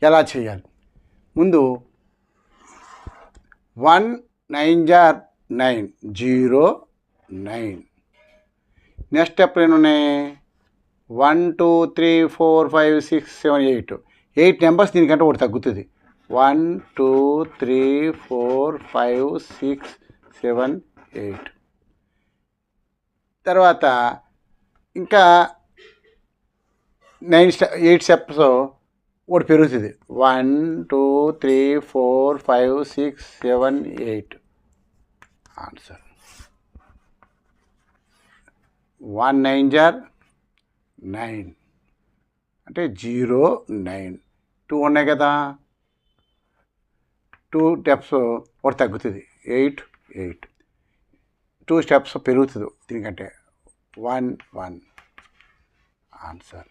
ఎలా చేయాలి? ముందు 1 9 జార్ 9, 0 9. నెక్స్ట్ స్టెప్ ఏమున్నాయి? 1 2 3 4 5 6 7 8 నెంబర్స్ దీనికంటే ఒకటి తగ్గుతుంది. 1 2 3 4 5 6 7 8. తర్వాత ఇంకా 8 స్టెప్స్ ఒకటి పెరుగుతుంది. 1 2 3 4 5 6 7 8. ఆన్సర్ 1 9 జార్ 9 అంటే 0 9. 2 ఉన్నాయి కదా, 2 స్టెప్స్ ఒకటి తగ్గుతుంది. 8 8. 2 స్టెప్స్ పెరుగుతుంది దీనికంటే. 1 1. ఆన్సర్